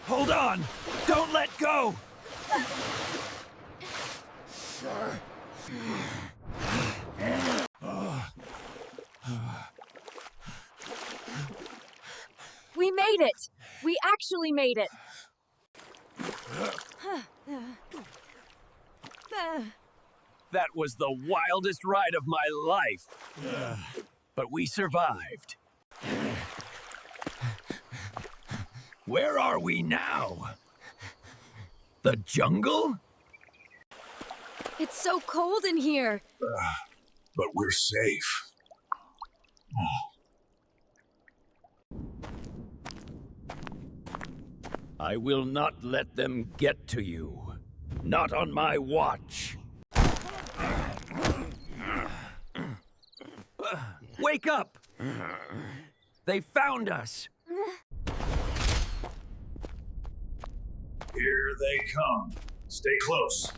Hold on! Don't let go! We made it! We actually made it! That was the wildest ride of my life. But we survived. Where are we now? The jungle? It's so cold in here! But we're safe. I will not let them get to you. Not on my watch. Wake up! They found us! Here they come. Stay close.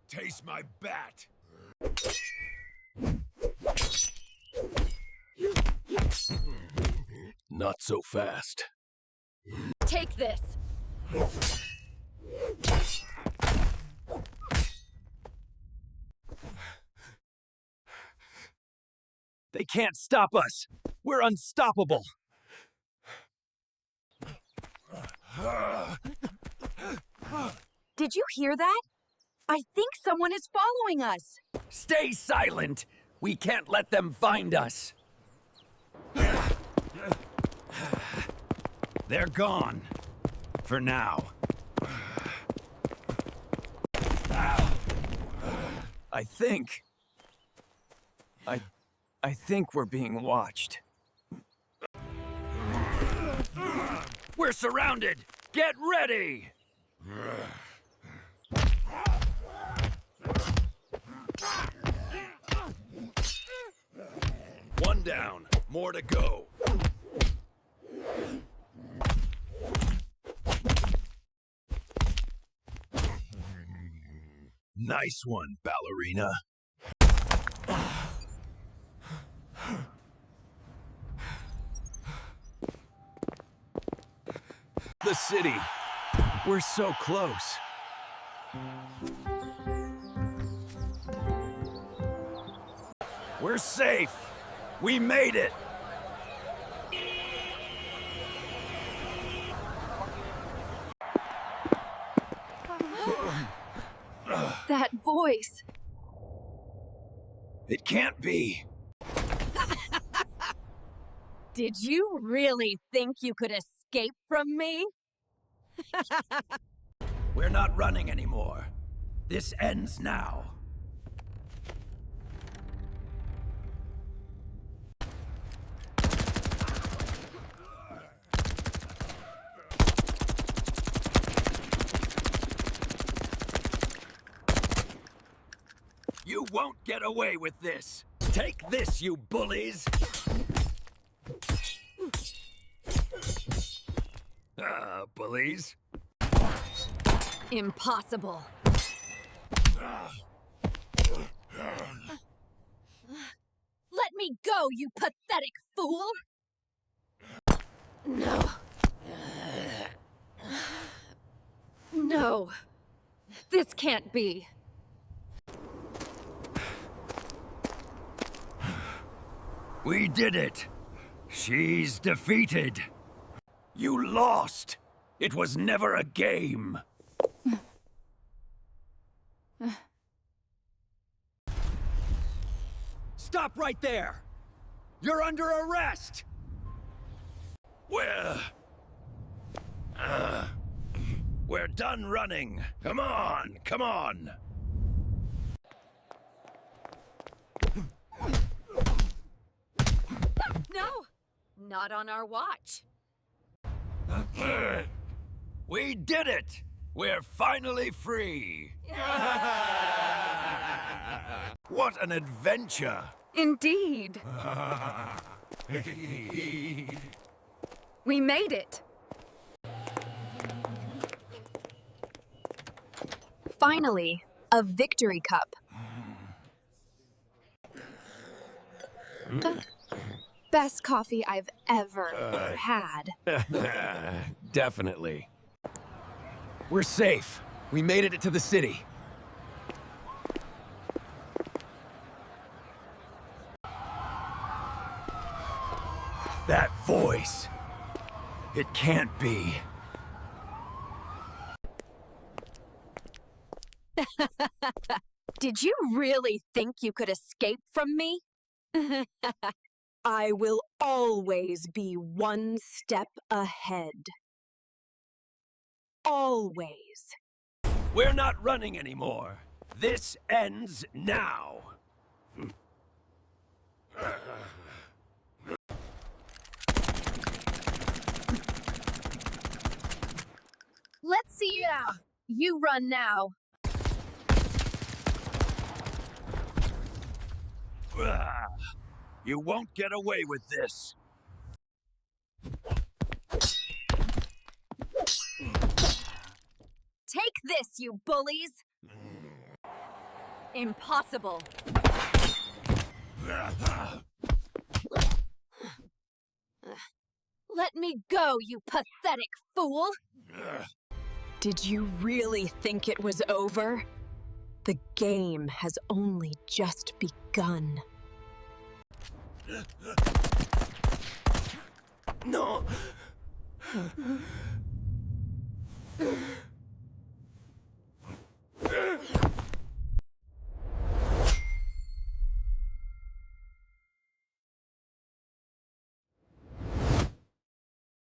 Taste my bat! Not so fast. Take this! They can't stop us! We're unstoppable! Did you hear that? I think someone is following us! Stay silent! We can't let them find us! They're gone. For now. I think we're being watched. We're surrounded! Get ready! One down, more to go. Nice one, Balerina. The city. We're so close. We're safe. We made it. That voice! It can't be. Did you really think you could escape from me? We're not running anymore. This ends now. You won't get away with this. Take this, you bullies. Bullies? Impossible. Let me go, you pathetic fool! No. No. This can't be. We did it. She's defeated. You lost. It was never a game. Stop right there! You're under arrest! We're done running. Come on, come on! No! Not on our watch. We did it! We're finally free! What an adventure! Indeed. We made it. Finally, a victory cup. Best coffee I've ever had. Definitely. We're safe. We made it to the city. That voice. It can't be. Did you really think you could escape from me? I will always be one step ahead. Always. We're not running anymore. This ends now. Let's see you now. You run now. You won't get away with this. Take this, you bullies! Impossible. Let me go, you pathetic fool! Did you really think it was over? The game has only just begun. No.